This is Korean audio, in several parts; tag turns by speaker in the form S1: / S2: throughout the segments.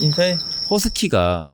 S1: 인사해.
S2: 허스키가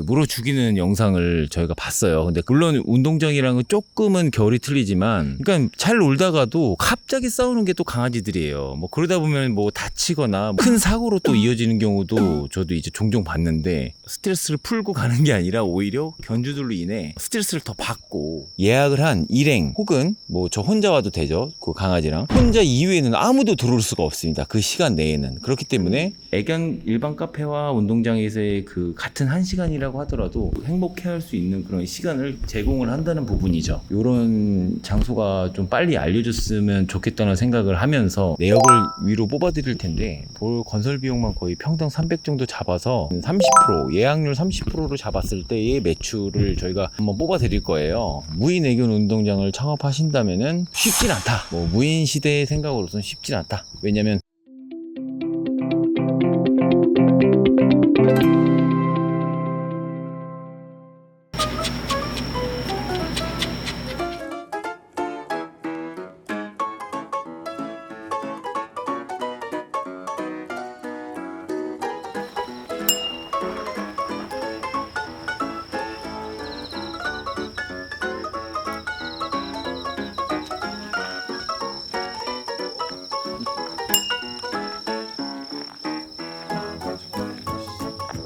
S2: 물어 죽이는 영상을 저희가 봤어요. 근데 물론 운동장이랑은 조금은 결이 틀리지만, 그러니까 잘 놀다가도 갑자기 싸우는 게 또 강아지들이에요. 뭐 그러다 보면 뭐 다치거나 큰 사고로 또 이어지는 경우도 저도 이제 종종 봤는데, 스트레스를 풀고 가는 게 아니라 오히려 견주들로 인해 스트레스를 더 받고, 예약을 한 일행 혹은 뭐 저 혼자 와도 되죠. 그 강아지랑 혼자 이외에는 아무도 들어올 수가 없습니다. 그 시간 내에는. 그렇기 때문에 애견 일반 카페와 운동장에서의 그 같은 한 시간이라고 하더라도 행복해할 수 있는 그런 시간을 제공을 한다는 부분이죠. 이런 장소가 좀 빨리 알려줬으면 좋겠다는 생각을 하면서 내역을 위로 뽑아드릴 텐데, 볼 건설 비용만 거의 평당 300 정도 잡아서 30%, 예약률 30%로 잡았을 때의 매출을 저희가 한번 뽑아드릴 거예요. 무인 애견 운동장을 창업하신다면은 쉽진 않다. 뭐 무인 시대의 생각으로서는 쉽진 않다. 왜냐면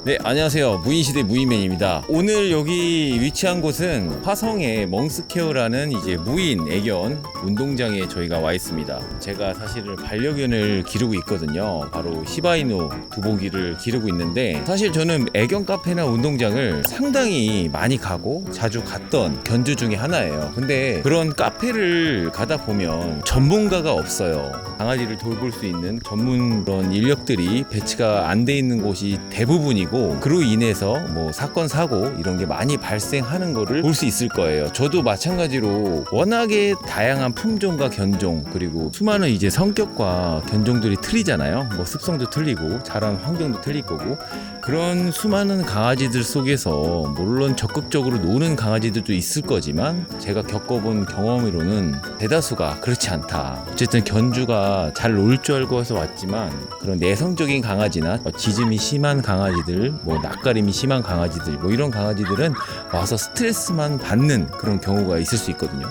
S2: 네, 안녕하세요. 무인시대 무인맨입니다. 오늘 여기 위치한 곳은 화성의 멍스케어라는 이제 무인 애견 운동장에 저희가 와 있습니다. 제가 사실은 반려견을 기르고 있거든요. 바로 시바이누 두보기를 기르고 있는데, 사실 저는 애견 카페나 운동장을 상당히 많이 가고 자주 갔던 견주 중에 하나예요. 근데 그런 카페를 가다 보면 전문가가 없어요. 강아지를 돌볼 수 있는 전문 그런 인력들이 배치가 안 돼 있는 곳이 대부분이고, 그로 인해서 뭐 사건 사고 이런 게 많이 발생하는 거를 볼 수 있을 거예요. 저도 마찬가지로 워낙에 다양한 품종과 견종, 그리고 수많은 이제 성격과 견종들이 틀리잖아요. 뭐 습성도 틀리고 자란 환경도 틀릴 거고, 그런 수많은 강아지들 속에서 물론 적극적으로 노는 강아지들도 있을 거지만, 제가 겪어본 경험으로는 대다수가 그렇지 않다. 어쨌든 견주가 잘 놀 줄 알고 해서 왔지만, 그런 내성적인 강아지나 짖음이 심한 강아지들, 뭐 낯가림이 심한 강아지들, 뭐 이런 강아지들은 와서 스트레스만 받는 그런 경우가 있을 수 있거든요.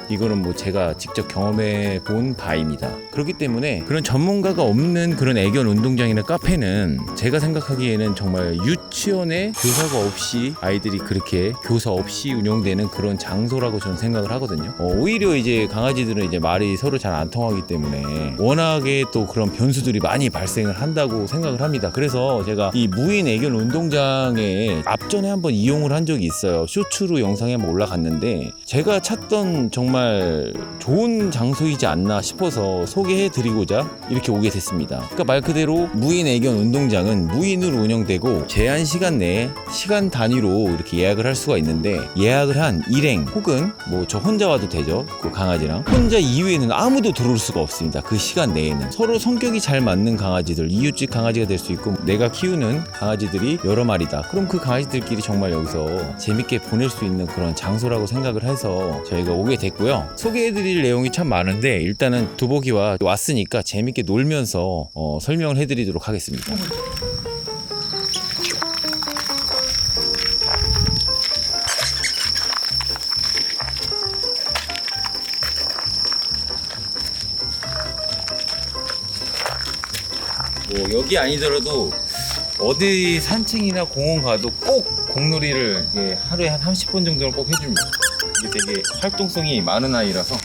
S2: 이거는 뭐 제가 직접 경험해 본 바입니다. 그렇기 때문에 그런 전문가가 없는 그런 애견 운동장이나 카페는 제가 생각하기에는 정말 유치원에 교사가 없이 아이들이 그렇게 교사 없이 운영되는 그런 장소라고 저는 생각을 하거든요. 오히려 이제 강아지들은 이제 말이 서로 잘 안 통하기 때문에 워낙에 또 그런 변수들이 많이 발생을 한다고 생각을 합니다. 그래서 제가 이 무인 애견 운동장에 앞전에 한번 이용을 한 적이 있어요. 쇼츠로 영상에 한번 올라갔는데, 제가 찾던 정말 좋은 장소이지 않나 싶어서 소개해드리고자 이렇게 오게 됐습니다. 그러니까 말 그대로 무인 애견 운동장은 무인으로 운영되고 제한 시간 내에 시간 단위로 이렇게 예약을 할 수가 있는데, 예약을 한 일행 혹은 뭐 저 혼자 와도 되죠. 그 강아지랑 혼자 이외에는 아무도 들어올 수가 없습니다. 그 시간 내에는 서로 성격이 잘 맞는 강아지들, 이웃집 강아지가 될 수 있고 내가 키우는 강아지들이 여러 마리다. 그럼 그 강아지들끼리 정말 여기서 재밌게 보낼 수 있는 그런 장소라고 생각을 해서 저희가 오게 됐고요. 소개해드릴 내용이 참 많은데, 일단은 두보기와 왔으니까 재밌게 놀면서 설명을 해드리도록 하겠습니다. 뭐 여기 아니더라도 어디 산책이나 공원 가도 꼭 공놀이를 하루에 한 30분 정도는 꼭 해줍니다. 이게 되게 활동성이 많은 아이라서.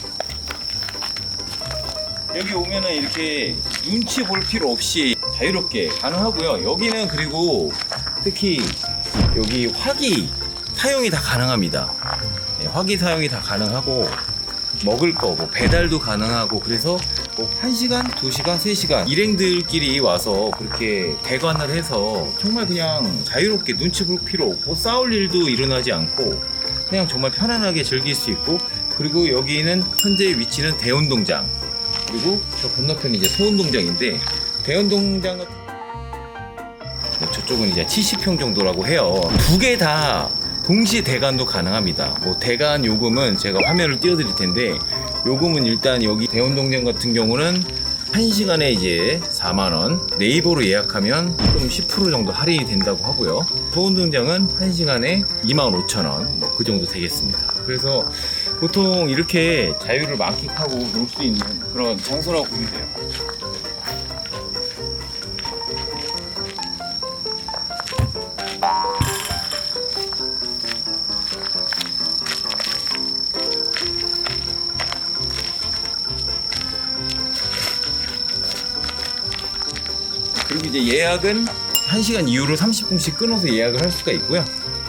S2: 여기 오면은 이렇게 눈치 볼 필요 없이 자유롭게 가능하고요. 여기는 그리고 특히 여기 화기 사용이 다 가능합니다. 네, 화기 사용이 다 가능하고, 먹을 거 뭐 배달도 가능하고, 그래서 뭐 1시간, 2시간, 3시간 일행들끼리 와서 그렇게 대관을 해서 정말 그냥 자유롭게 눈치 볼 필요 없고 싸울 일도 일어나지 않고 그냥 정말 편안하게 즐길 수 있고, 그리고 여기는 현재 위치는 대운동장, 그리고 저 건너편이 이제 소운동장인데, 대운동장 같은 저쪽은 이제 70평 정도라고 해요. 두 개 다 동시에 대관도 가능합니다. 뭐 대관 요금은 제가 화면을 띄워드릴 텐데, 요금은 일단 여기 대운동장 같은 경우는 1시간에 이제 4만원, 네이버로 예약하면 좀 10% 정도 할인이 된다고 하고요. 소운동장은 1시간에 25,000원 뭐 그 정도 되겠습니다. 그래서 보통 이렇게 자유를 만끽하고 놀 수 있는 그런 장소라고 보면 돼요. 그리고 이제 예약은 1시간 이후로 30분씩 끊어서 예약을 할 수가 있고요.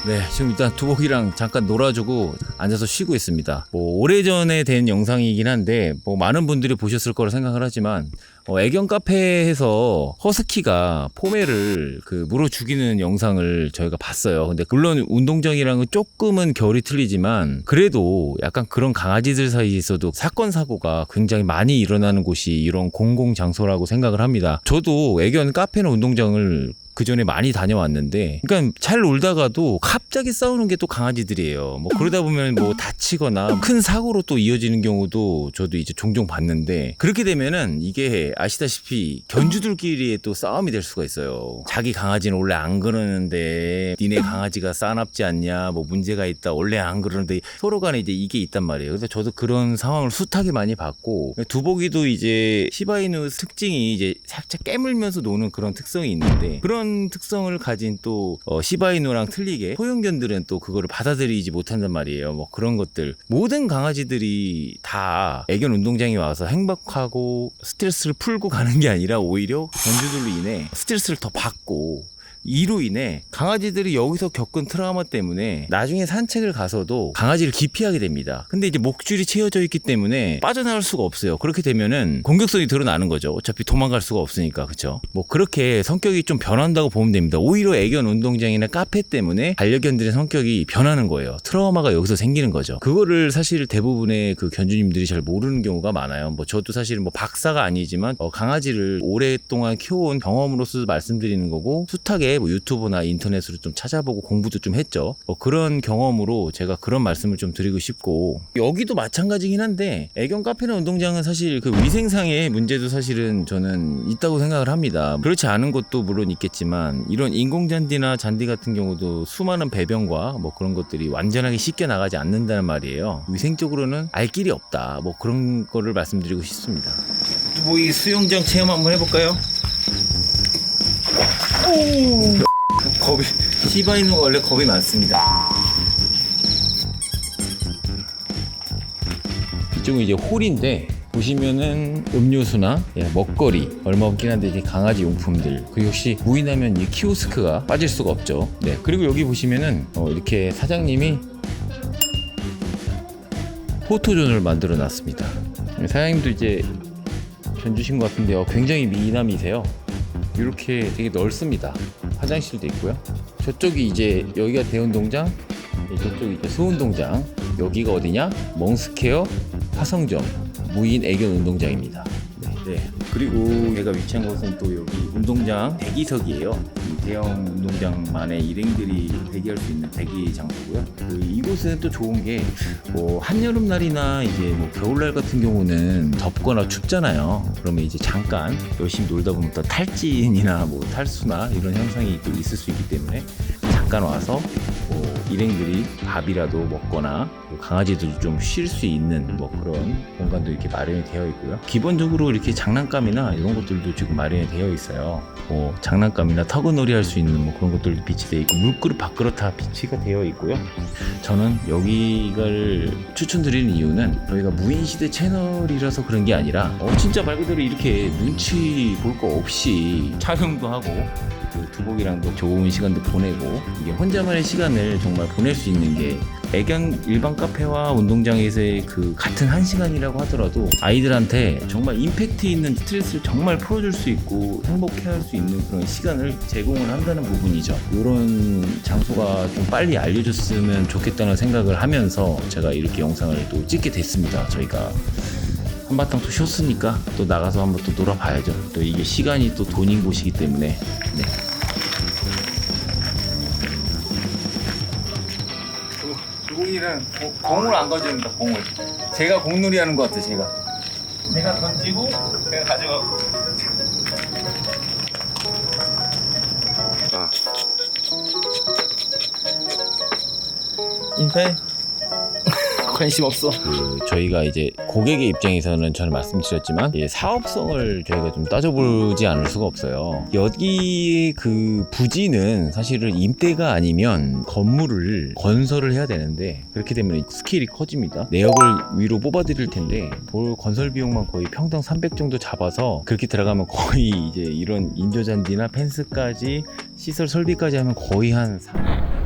S2: 네, 지금 일단 두복이랑 잠깐 놀아주고 앉아서 쉬고 있습니다. 뭐 오래전에 된 영상이긴 한데 뭐 많은 분들이 보셨을 거라 생각을 하지만 애견 카페에서 허스키가 포메를 물어 죽이는 영상을 저희가 봤어요. 근데 물론 운동장이랑은 조금은 결이 틀리지만 그래도 약간 그런 강아지들 사이에서도 사건 사고가 굉장히 많이 일어나는 곳이 이런 공공 장소라고 생각을 합니다. 저도 애견 카페나 운동장을 그 전에 많이 다녀왔는데, 그러니까 잘 놀다가도 갑자기 싸우는 게 또 강아지들이에요. 뭐 그러다 보면 뭐 다치거나 큰 사고로 또 이어지는 경우도 저도 이제 종종 봤는데, 그렇게 되면은 이게 아시다시피 견주들끼리의 또 싸움이 될 수가 있어요. 자기 강아지는 원래 안 그러는데 니네 강아지가 싸납지 않냐, 뭐 문제가 있다, 원래 안 그러는데 서로 간에 이제 이게 있단 말이에요. 그래서 저도 그런 상황을 숱하게 많이 봤고, 두복이도 이제 시바이누 특징이 이제 살짝 깨물면서 노는 그런 특성이 있는데, 그런 특성을 가진 또 시바이누랑 틀리게 소형견들은 또 그거를 받아들이지 못한단 말이에요. 뭐 그런 것들, 모든 강아지들이 다 애견 운동장에 와서 행복하고 스트레스를 풀고 가는 게 아니라 오히려 견주들로 인해 스트레스를 더 받고, 이로 인해 강아지들이 여기서 겪은 트라우마 때문에 나중에 산책을 가서도 강아지를 기피하게 됩니다. 근데 이제 목줄이 채워져 있기 때문에 빠져나갈 수가 없어요. 그렇게 되면은 공격성이 드러나는 거죠. 어차피 도망갈 수가 없으니까. 그쵸? 뭐 그렇게 성격이 좀 변한다고 보면 됩니다. 오히려 애견 운동장이나 카페 때문에 반려견들의 성격이 변하는 거예요. 트라우마가 여기서 생기는 거죠. 그거를 사실 대부분의 그 견주님들이 잘 모르는 경우가 많아요. 뭐 저도 사실 뭐 박사가 아니지만 강아지를 오랫동안 키워온 경험으로서 말씀드리는 거고, 숱하게 뭐 유튜브나 인터넷으로 좀 찾아보고 공부도 좀 했죠. 그런 경험으로 제가 그런 말씀을 좀 드리고 싶고, 여기도 마찬가지긴 한데 애견 카페나 운동장은 사실 그 위생상의 문제도 사실은 저는 있다고 생각을 합니다. 그렇지 않은 것도 물론 있겠지만 이런 인공잔디나 잔디 같은 경우도 수많은 배변과 뭐 그런 것들이 완전하게 씻겨 나가지 않는다는 말이에요. 위생적으로는 알 길이 없다, 뭐 그런 거를 말씀드리고 싶습니다. 뭐 이 수영장 체험 한번 해볼까요? 겁이, 시바이누가 원래 겁이 많습니다. 이쪽은 이제 홀인데 보시면은 음료수나 먹거리 얼마 없긴 한데 이제 강아지 용품들, 그 역시 무인하면 이 키오스크가 빠질 수가 없죠. 네, 그리고 여기 보시면은 이렇게 사장님이 포토존을 만들어 놨습니다. 사장님도 이제 견주신 것 같은데 굉장히 미남이세요. 이렇게 되게 넓습니다. 화장실도 있고요. 저쪽이 이제 여기가 대운동장, 저쪽이 이제 소운동장. 여기가 어디냐? 멍스케어 화성점 무인 애견 운동장입니다. 네. 그리고 얘가 위치한 곳은 또 여기 운동장 대기석이에요. 대형 운동장만의 일행들이 대기할 수 있는 대기 장소고요. 이곳은 또 좋은 게 뭐 한여름날이나 이제 뭐 겨울날 같은 경우는 덥거나 춥잖아요. 그러면 이제 잠깐 열심히 놀다 보면 또 탈진이나 뭐 탈수나 이런 현상이 또 있을 수 있기 때문에 잠깐 와서 뭐 일행들이 밥이라도 먹거나 강아지들도 좀 쉴 수 있는 뭐 그런 공간도 이렇게 마련이 되어 있고요. 기본적으로 이렇게 장난감이나 이런 것들도 지금 마련이 되어 있어요. 뭐 장난감이나 터그놀이 할 수 있는 뭐 그런 것들도 비치되어 있고, 물그릇 밥그릇 다 비치가 되어 있고요. 저는 여기를 추천드리는 이유는 저희가 무인시대 채널이라서 그런 게 아니라 진짜 말 그대로 이렇게 눈치 볼 거 없이 촬영도 하고 두복이랑도 좋은 시간도 보내고, 이게 혼자만의 시간을 정말 보낼 수 있는 게 애견 일반 카페와 운동장에서의 그 같은 1시간이라고 하더라도 아이들한테 정말 임팩트 있는 스트레스를 정말 풀어줄 수 있고 행복해할 수 있는 그런 시간을 제공을 한다는 부분이죠. 이런 장소가 좀 빨리 알려줬으면 좋겠다는 생각을 하면서 제가 이렇게 영상을 또 찍게 됐습니다. 저희가 한바탕 또 쉬었으니까 또 나가서 한번 또 놀아봐야죠. 또 이게 시간이 또 돈인 곳이기 때문에. 네. 두공이는 공을 안 가져옵니다. 공을 제가 공놀이 하는 것 같아. 제가 내가 던지고 내가 가져가고.
S1: 아.
S2: 인사해.
S1: 관심 없어.
S2: 저희가 이제 고객의 입장에서는 저는 말씀드렸지만 사업성을 저희가 좀 따져보지 않을 수가 없어요. 여기의 그 부지는 사실은 임대가 아니면 건물을 건설을 해야 되는데 그렇게 되면 스케일이 커집니다. 내역을 위로 뽑아드릴 텐데 볼 건설 비용만 거의 평당 300 정도 잡아서 그렇게 들어가면 거의 이제 이런 인조잔디나 펜스까지 시설 설비까지 하면 거의 한 3억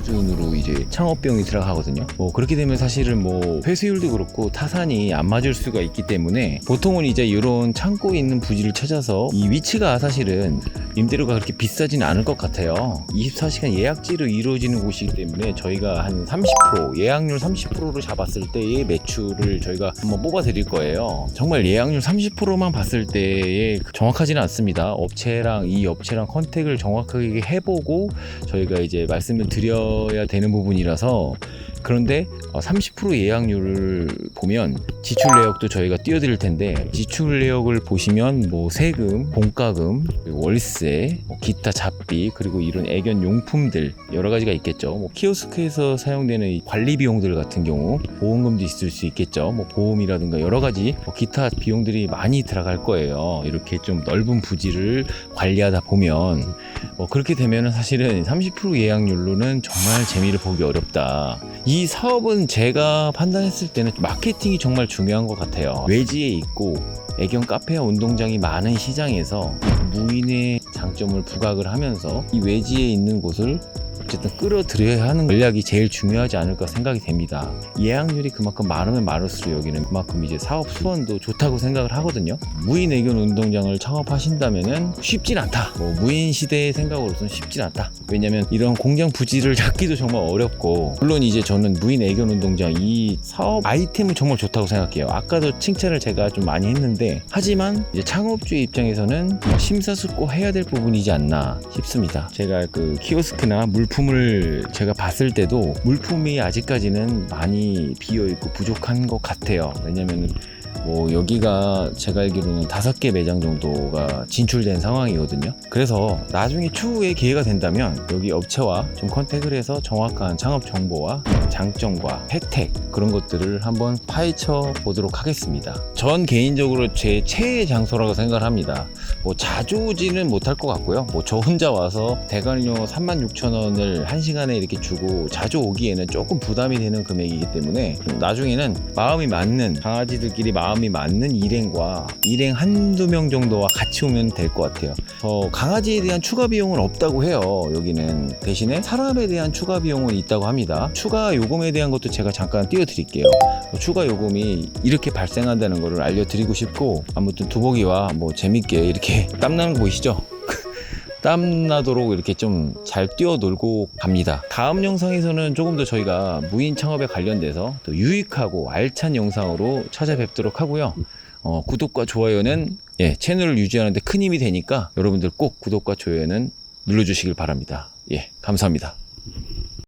S2: 수준으로 이제 창업 비용이 들어가거든요. 뭐 그렇게 되면 사실은 뭐 회수율도 그렇고 타산이 안 맞을 수가 있기 때문에 보통은 이제 이런 창고에 있는 부지를 찾아서 이 위치가 사실은 임대료가 그렇게 비싸진 않을 것 같아요. 24시간 예약제로 이루어지는 곳이기 때문에 저희가 한 30% 예약률 30%로 잡았을 때의 매출을 저희가 한번 뽑아 드릴 거예요. 정말 예약률 30%만 봤을 때에 정확하지는 않습니다. 업체랑 이 업체랑 컨택을 정확하게 해보고 저희가 이제 말씀을 드려야 되는 부분이라서. 그런데 30% 예약률을 보면 지출 내역도 저희가 띄워드릴 텐데 지출 내역을 보시면 뭐 세금, 공과금, 월세, 기타 잡비 그리고 이런 애견 용품들 여러 가지가 있겠죠. 뭐 키오스크에서 사용되는 이 관리 비용들 같은 경우 보험금도 있을 수 있겠죠. 뭐 보험이라든가 여러 가지 기타 비용들이 많이 들어갈 거예요. 이렇게 좀 넓은 부지를 관리하다 보면 그렇게 되면 사실은 30% 예약률로는 정말 재미를 보기 어렵다. 이 사업은 제가 판단했을 때는 마케팅이 정말 중요한 것 같아요. 외지에 있고 애견 카페와 운동장이 많은 시장에서 무인의 장점을 부각을 하면서 이 외지에 있는 곳을 어쨌든 끌어들여야 하는 전략이 제일 중요하지 않을까 생각이 됩니다. 예약률이 그만큼 많으면 많을수록 여기는 그만큼 이제 사업 수완도 좋다고 생각을 하거든요. 무인 애견 운동장을 창업하신다면은 쉽진 않다. 무인 시대의 생각으로서는 쉽진 않다. 왜냐면 이런 공장 부지를 잡기도 정말 어렵고 물론 이제 저는 무인 애견 운동장 이 사업 아이템은 정말 좋다고 생각해요. 아까도 칭찬을 제가 좀 많이 했는데 하지만 이제 창업주의 입장에서는 심사숙고해야 될 부분이지 않나 싶습니다. 제가 그 키오스크나 물품을 제가 봤을 때도 물품이 아직까지는 많이 비어있고 부족한 것 같아요. 왜냐면 여기가 제가 알기로는 5개 매장 정도가 진출된 상황이거든요. 그래서 나중에 추후에 기회가 된다면 여기 업체와 좀 컨택을 해서 정확한 창업 정보와 장점과 혜택 그런 것들을 한번 파헤쳐 보도록 하겠습니다. 전 개인적으로 제 최애 장소라고 생각을 합니다. 자주 오지는 못할 것 같고요. 저 혼자 와서 대관료 36,000원을 1시간에 이렇게 주고 자주 오기에는 조금 부담이 되는 금액이기 때문에 나중에는 마음이 맞는 강아지들끼리 마음이 맞는 일행과 일행 한두 명 정도와 같이 오면 될 것 같아요. 강아지에 대한 추가 비용은 없다고 해요. 여기는 대신에 사람에 대한 추가 비용은 있다고 합니다. 추가 요금에 대한 것도 제가 잠깐 띄워드릴게요. 추가 요금이 이렇게 발생한다는 것을 알려드리고 싶고 아무튼 두복이와 재밌게 이렇게 땀나는 거 보이시죠? 땀나도록 이렇게 좀 잘 뛰어놀고 갑니다. 다음 영상에서는 조금 더 저희가 무인 창업에 관련돼서 또 유익하고 알찬 영상으로 찾아뵙도록 하고요. 구독과 좋아요는 채널을 유지하는 데 큰 힘이 되니까 여러분들 꼭 구독과 좋아요는 눌러주시길 바랍니다. 감사합니다.